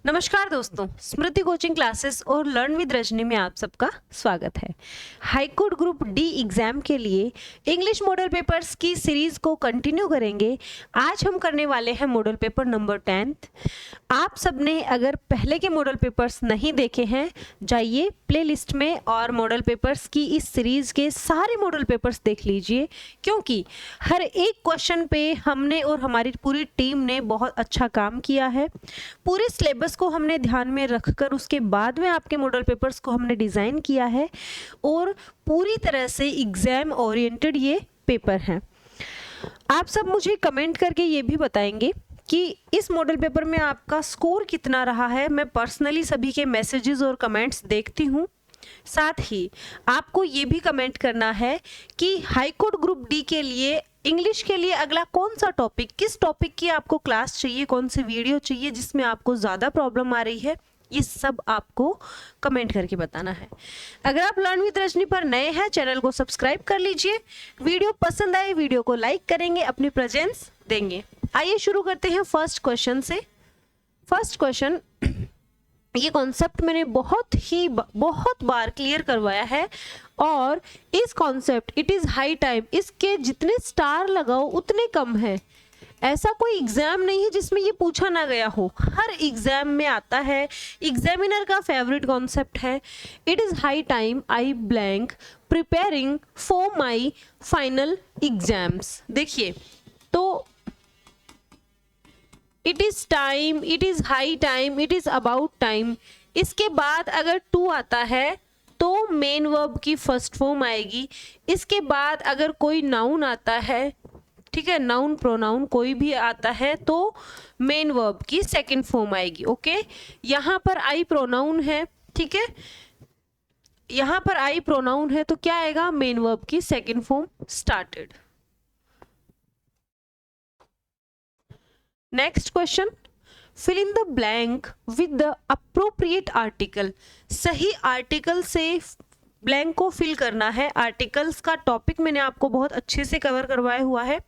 नमस्कार दोस्तों, स्मृति coaching classes और लर्न विद रजनी में आप सबका स्वागत है। हाईकोर्ट ग्रुप डी एग्जाम के लिए इंग्लिश मॉडल पेपर्स की सीरीज को कंटिन्यू करेंगे। आज हम करने वाले हैं मॉडल पेपर नंबर 10th। आप सबने अगर पहले के मॉडल पेपर्स नहीं देखे हैं, जाइए प्लेलिस्ट में और मॉडल पेपर्स की इस सीरीज के सारे मॉडल पेपर्स देख लीजिए, क्योंकि हर एक क्वेश्चन पे हमने और हमारी पूरी टीम ने बहुत अच्छा काम किया है। पूरे सिलेबस को हमने ध्यान में रखकर उसके बाद में आपके मॉडल पेपर्स को हमने डिज़ाइन किया है और पूरी तरह से एग्ज़ाम ओरिएंटेड ये पेपर हैं। आप सब मुझे कमेंट करके ये भी बताएंगे कि इस मॉडल पेपर में आपका स्कोर कितना रहा है। मैं पर्सनली सभी के मैसेजेस और कमेंट्स देखती हूँ। साथ ही आपको ये भी कमेंट करना है कि हाईकोर्ट ग्रुप डी के लिए इंग्लिश के लिए अगला कौन सा टॉपिक, किस टॉपिक की आपको क्लास चाहिए, कौन सी वीडियो चाहिए जिसमें आपको ज़्यादा प्रॉब्लम आ रही है, ये सब आपको कमेंट करके बताना है। अगर आप लर्न विद रजनी पर नए हैं, चैनल को सब्सक्राइब कर लीजिए। वीडियो पसंद आए वीडियो को लाइक करेंगे, अपनी प्रेजेंस देंगे। आइए शुरू करते हैं फर्स्ट क्वेश्चन से। फर्स्ट क्वेश्चन, ये कॉन्सेप्ट मैंने बहुत बार क्लियर करवाया है और इस concept it is high time, इसके जितने स्टार लगाओ उतने कम है। ऐसा कोई एग्जाम नहीं है जिसमें ये पूछा ना गया हो, हर एग्जाम में आता है, एग्जामिनर का फेवरेट कॉन्सेप्ट है। It is high time I blank preparing for my final exams. देखिए तो it is time, it is high time, it is about time, इसके बाद अगर टू आता है तो मेन वर्ब की फर्स्ट फॉर्म आएगी। इसके बाद अगर कोई नाउन आता है, ठीक है, नाउन प्रोनाउन कोई भी आता है तो मेन वर्ब की सेकंड फॉर्म आएगी। ओके, यहाँ पर आई प्रोनाउन है, ठीक है, यहाँ पर आई प्रोनाउन है तो क्या आएगा, मेन वर्ब की second form started. Next question, fill in the blank with the appropriate article. सही आर्टिकल से ब्लैंक को फिल करना है। आर्टिकल्स का टॉपिक मैंने आपको बहुत अच्छे से कवर करवाया हुआ है।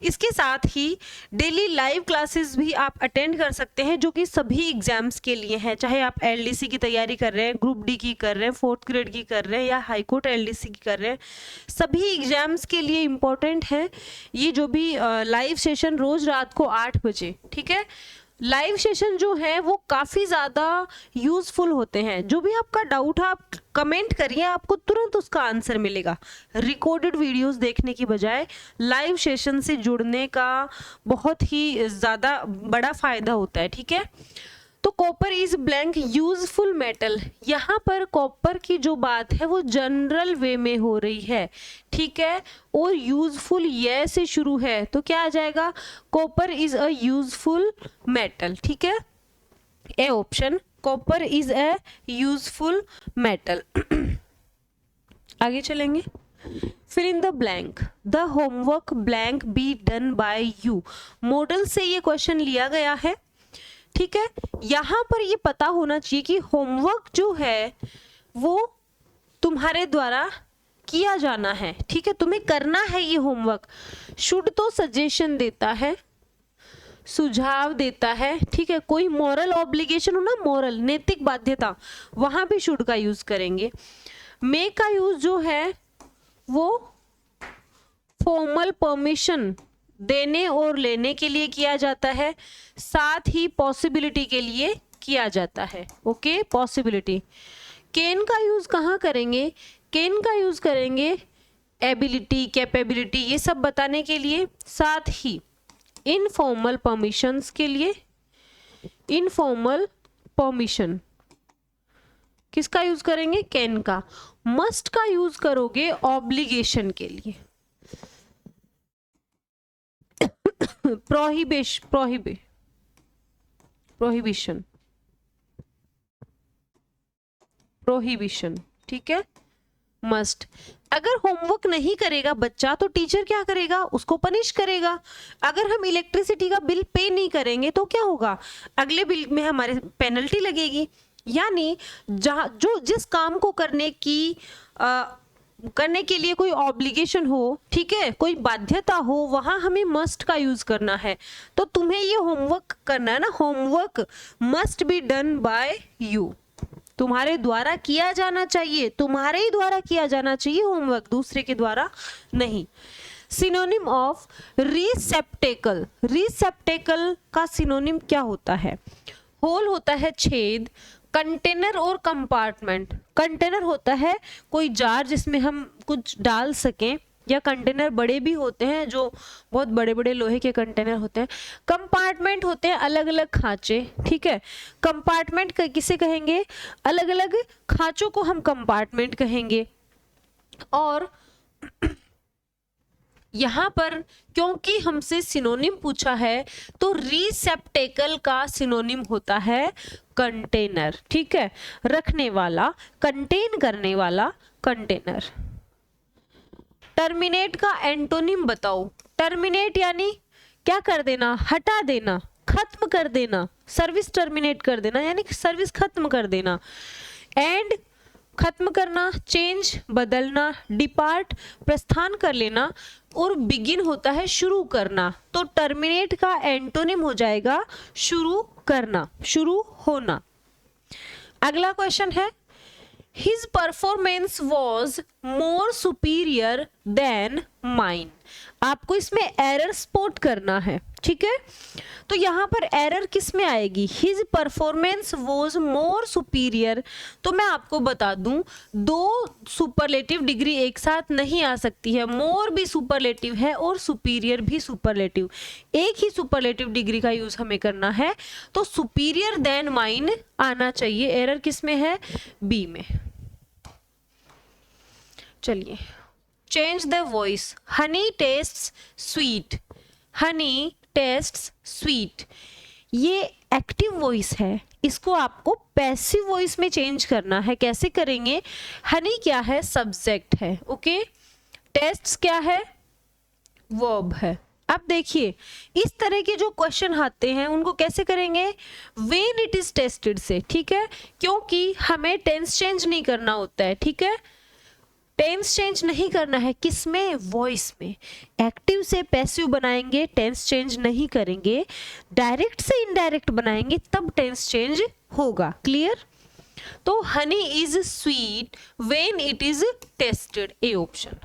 इसके साथ ही डेली लाइव क्लासेस भी आप अटेंड कर सकते हैं, जो कि सभी एग्जाम्स के लिए हैं। चाहे आप एलडीसी की तैयारी कर रहे हैं, ग्रुप डी की कर रहे हैं, 4th ग्रेड की कर रहे हैं या हाईकोर्ट एलडीसी की कर रहे हैं, सभी एग्जाम्स के लिए इम्पोर्टेंट है ये जो भी लाइव सेशन रोज रात को 8 बजे, ठीक है। लाइव सेशन जो है वो काफ़ी ज़्यादा यूज़फुल होते हैं। जो भी आपका डाउट है आप कमेंट करिए, आपको तुरंत उसका आंसर मिलेगा। रिकॉर्डेड वीडियोस देखने की बजाय लाइव सेशन से जुड़ने का बहुत ही ज़्यादा बड़ा फ़ायदा होता है, ठीक है। तो copper is blank useful metal, यहाँ पर कॉपर की जो बात है वो जनरल वे में हो रही है, ठीक है, और यूजफुल ये से शुरू है तो क्या आ जाएगा, copper is a useful metal, ठीक है, A option, copper is a useful metal. आगे चलेंगे, fill in the blank, the homework blank be done by you. Model से ये क्वेश्चन लिया गया है, ठीक है। यहाँ पर ये पता होना चाहिए कि होमवर्क जो है वो तुम्हारे द्वारा किया जाना है, ठीक है, तुम्हें करना है ये होमवर्क। शुड तो सजेशन देता है, सुझाव देता है, ठीक है, कोई मॉरल ऑब्लिगेशन हो ना, मॉरल नैतिक बाध्यता, वहां भी शुड का यूज करेंगे। मे का यूज जो है वो फॉर्मल परमिशन देने और लेने के लिए किया जाता है, साथ ही पॉसिबिलिटी के लिए किया जाता है। Okay, possibility. कैन का यूज कहाँ करेंगे, कैन का यूज करेंगे एबिलिटी, कैपेबिलिटी, ये सब बताने के लिए, साथ ही इनफॉर्मल परमिशंस के लिए। इनफॉर्मल परमिशन किसका यूज करेंगे, कैन का। मस्ट का यूज करोगे ऑब्लिगेशन के लिए। प्रोहिबिशन, ठीक है, मस्ट। अगर होमवर्क नहीं करेगा बच्चा तो टीचर क्या करेगा, उसको पनिश करेगा। अगर हम इलेक्ट्रिसिटी का बिल पे नहीं करेंगे तो क्या होगा, अगले बिल में हमारे पेनल्टी लगेगी। यानी जहाँ जो जिस काम को करने की करने के लिए कोई ऑब्लिगेशन हो, ठीक है, कोई बाध्यता हो, वहां हमें मस्ट का यूज करना है। तो तुम्हें ये होमवर्क करना है ना, homework must be done by you, तुम्हारे द्वारा किया जाना चाहिए, तुम्हारे ही द्वारा किया जाना चाहिए होमवर्क, दूसरे के द्वारा नहीं। सिनोनिम ऑफ रिसेप्टेकल, रिसेप्टेकल का सिनोनिम क्या होता है? होल होता है छेद, कंटेनर और कंपार्टमेंट, कंटेनर होता है कोई जार जिसमें हम कुछ डाल सकें, या कंटेनर बड़े भी होते हैं जो बहुत बड़े बड़े लोहे के कंटेनर होते हैं। कंपार्टमेंट होते हैं अलग अलग खांचे, ठीक है, कंपार्टमेंट किसे कहेंगे? अलग अलग खांचों को हम कंपार्टमेंट कहेंगे। और यहाँ पर क्योंकि हमसे सिनोनिम पूछा है तो रिसेप्टेकल का सिनोनिम होता है कंटेनर, ठीक है, रखने वाला, कंटेन करने वाला कंटेनर। टर्मिनेट का एंटोनिम बताओ। टर्मिनेट यानी क्या कर देना? हटा देना, खत्म कर देना, सर्विस टर्मिनेट कर देना यानी सर्विस खत्म कर देना। एंड खत्म करना, चेंज बदलना, डिपार्ट प्रस्थान कर लेना, और बिगिन होता है शुरू करना। तो टर्मिनेट का एंटोनिम हो जाएगा शुरू करना, शुरू होना। अगला क्वेश्चन है, His performance was more superior than mine। आपको इसमें एरर स्पॉट करना है, ठीक है। तो यहाँ पर एरर किस में आएगी? His performance was more superior। तो मैं आपको बता दूं, दो सुपरलेटिव डिग्री एक साथ नहीं आ सकती है, मोर भी सुपरलेटिव है और सुपीरियर भी सुपरलेटिव, एक ही सुपरलेटिव डिग्री का यूज हमें करना है। तो सुपीरियर देन माइन आना चाहिए। एरर किस में है? बी में। चलिए, change the voice. Honey tests sweet, Honey tests sweet, ये एक्टिव वॉइस है, इसको आपको पैसिव वॉइस में चेंज करना है। कैसे करेंगे? हनी क्या है? सब्जेक्ट है, ओके। टेस्ट्स क्या है? वर्ब है। अब देखिए, इस तरह के जो क्वेश्चन आते हैं उनको कैसे करेंगे? व्हेन इट इज टेस्टेड से, ठीक है, क्योंकि हमें टेंस चेंज नहीं करना होता है, ठीक है, टेंस चेंज नहीं करना है। किसमें? वॉइस में। एक्टिव से पैसिव बनाएंगे, टेंस चेंज नहीं करेंगे, डायरेक्ट से इनडायरेक्ट बनाएंगे तब टेंस चेंज होगा। क्लियर? तो honey is sweet when it is tested, A option.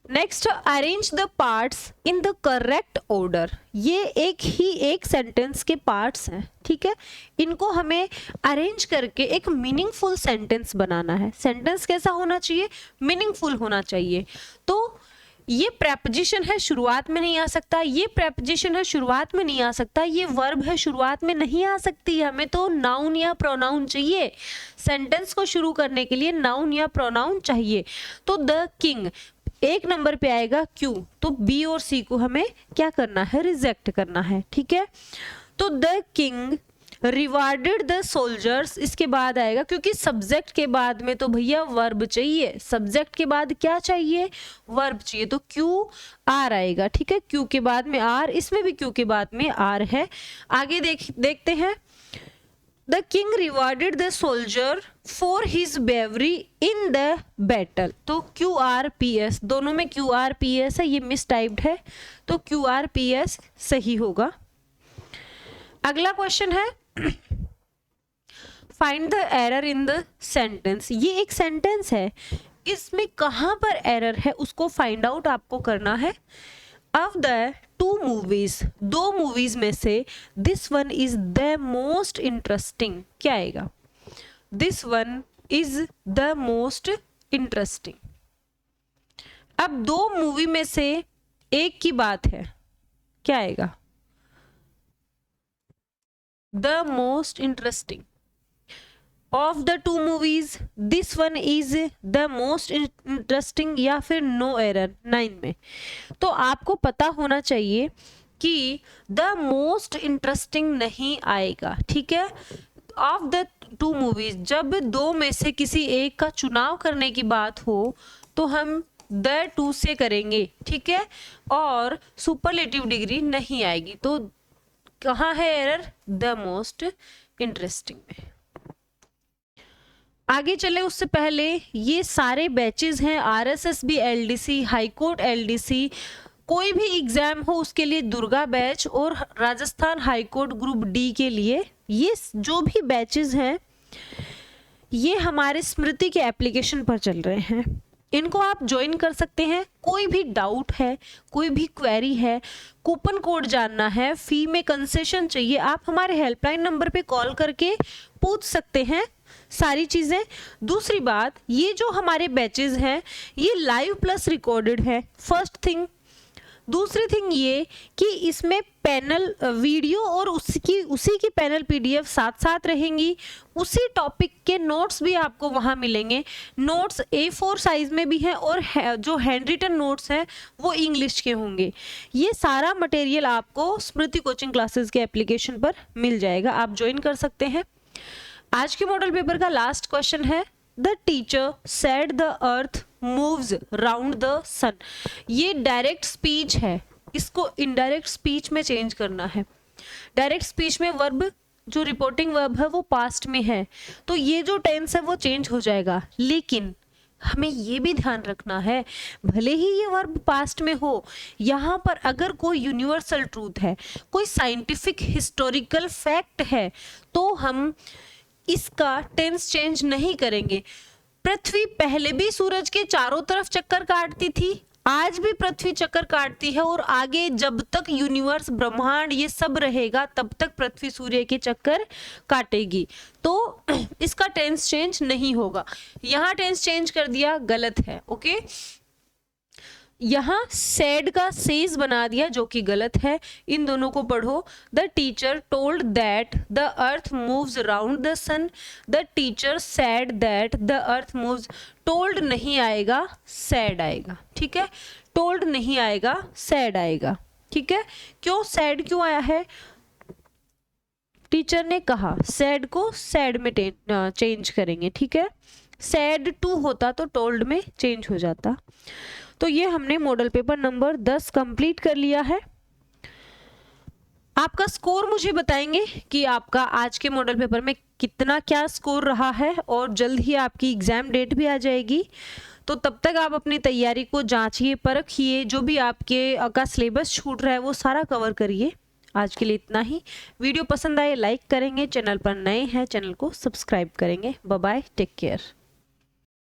Next, arrange the parts in the correct order. ये एक सेंटेंस के पार्ट्स हैं, ठीक है, इनको हमें अरेंज करके एक मीनिंगफुल सेंटेंस बनाना है। सेंटेंस कैसा होना चाहिए? मीनिंगफुल होना चाहिए। तो ये प्रेपोजिशन है, शुरुआत में नहीं आ सकता, ये प्रेपोजिशन है, शुरुआत में नहीं आ सकता, ये वर्ब है, शुरुआत में नहीं आ सकती, हमें तो नाउन या प्रोनाउन चाहिए। सेंटेंस को शुरू करने के लिए नाउन या प्रोनाउन चाहिए। तो द किंग एक नंबर पे आएगा, क्यों? तो बी और सी को हमें क्या करना है? रिजेक्ट करना है, ठीक है। तो the king rewarded the soldiers, इसके बाद आएगा, क्योंकि सब्जेक्ट के बाद में तो भैया वर्ब चाहिए, सब्जेक्ट के बाद क्या चाहिए? वर्ब चाहिए, तो क्यू आर आएगा, ठीक है, क्यू के बाद में आर, इसमें भी क्यू के बाद में आर है। आगे देखते हैं, the king rewarded the soldier for his bravery in the battle. तो क्यू आर पी एस, दोनों में क्यू आर पी एस है, ये मिस टाइप्ड है, तो क्यू आर पी एस सही होगा। अगला क्वेश्चन है, find the error in the sentence. ये एक सेंटेंस है, इसमें कहां पर एरर है उसको फाइंड आउट आपको करना है। ऑफ द टू मूवीज, दो मूवीज में से this one is the most interesting, क्या आएगा? This one is the most interesting. अब दो मूवी में से एक की बात है, क्या आएगा? The most interesting. Of the two movies this one is the most interesting, या फिर नो एरर 9 में। तो आपको पता होना चाहिए कि द मोस्ट इंटरेस्टिंग नहीं आएगा, ठीक है। ऑफ द टू मूवीज, जब दो में से किसी एक का चुनाव करने की बात हो तो हम द टू से करेंगे, ठीक है, और सुपरलेटिव डिग्री नहीं आएगी। तो कहाँ है एरर? द मोस्ट इंटरेस्टिंग में। आगे चले उससे पहले ये सारे बैचेस हैं RSSB LDC, हाईकोर्ट LDC, कोई भी एग्जाम हो उसके लिए दुर्गा बैच और राजस्थान हाईकोर्ट ग्रुप डी के लिए ये जो भी बैचेस हैं ये हमारे स्मृति के एप्लीकेशन पर चल रहे हैं। इनको आप ज्वाइन कर सकते हैं। कोई भी डाउट है, कोई भी क्वेरी है, कूपन कोड जानना है, फी में कंसेशन चाहिए, आप हमारे हेल्पलाइन नंबर पे कॉल करके पूछ सकते हैं सारी चीज़ें। दूसरी बात, ये जो हमारे बैचेस हैं ये लाइव प्लस रिकॉर्डेड है, फर्स्ट थिंग। दूसरी थिंग ये कि इसमें पैनल वीडियो और उसी की पैनल PDF साथ साथ रहेंगी। उसी टॉपिक के नोट्स भी आपको वहाँ मिलेंगे। नोट्स A4 साइज में भी हैं और जो हैंड रिटन नोट्स हैं वो इंग्लिश के होंगे। ये सारा मटेरियल आपको स्मृति कोचिंग क्लासेस के एप्लीकेशन पर मिल जाएगा, आप ज्वाइन कर सकते हैं। आज के मॉडल पेपर का लास्ट क्वेश्चन है, the teacher said the earth moves round the sun. ये डायरेक्ट स्पीच है, इसको इनडायरेक्ट स्पीच में चेंज करना है। डायरेक्ट स्पीच में वर्ब जो रिपोर्टिंग वर्ब है वो पास्ट में है, तो ये जो टेंस है वो चेंज हो जाएगा। लेकिन हमें ये भी ध्यान रखना है, भले ही ये वर्ब पास्ट में हो, यहाँ पर अगर कोई यूनिवर्सल ट्रूथ है, कोई साइंटिफिक हिस्टोरिकल फैक्ट है, तो हम इसका टेंस चेंज नहीं करेंगे। पृथ्वी पहले भी सूरज के चारों तरफ चक्कर काटती थी, आज भी पृथ्वी चक्कर काटती है, और आगे जब तक यूनिवर्स, ब्रह्मांड ये सब रहेगा तब तक पृथ्वी सूर्य के चक्कर काटेगी। तो इसका टेंस चेंज नहीं होगा। यहाँ टेंस चेंज कर दिया, गलत है। ओके, यहाँ सेड का सेज बना दिया जो कि गलत है। इन दोनों को पढ़ो। The teacher told that the earth moves around the sun, the teacher said that the earth moves. Told नहीं आएगा, सेड आएगा, ठीक है। टोल्ड नहीं आएगा, सेड आएगा, ठीक है। क्यों सेड क्यों आया है? टीचर ने कहा, सेड को सेड में चेंज करेंगे, ठीक है। सेड टू होता तो टोल्ड में चेंज हो जाता। तो ये हमने मॉडल पेपर नंबर 10 कंप्लीट कर लिया है। आपका स्कोर मुझे बताएंगे कि आपका आज के मॉडल पेपर में कितना क्या स्कोर रहा है, और जल्द ही आपकी एग्जाम डेट भी आ जाएगी। तो तब तक आप अपनी तैयारी को जांचिए, परखिए, जो भी आपके का सिलेबस छूट रहा है वो सारा कवर करिए। आज के लिए इतना ही। वीडियो पसंद आए लाइक करेंगे, चैनल पर नए हैं चैनल को सब्सक्राइब करेंगे। Bye bye, take care.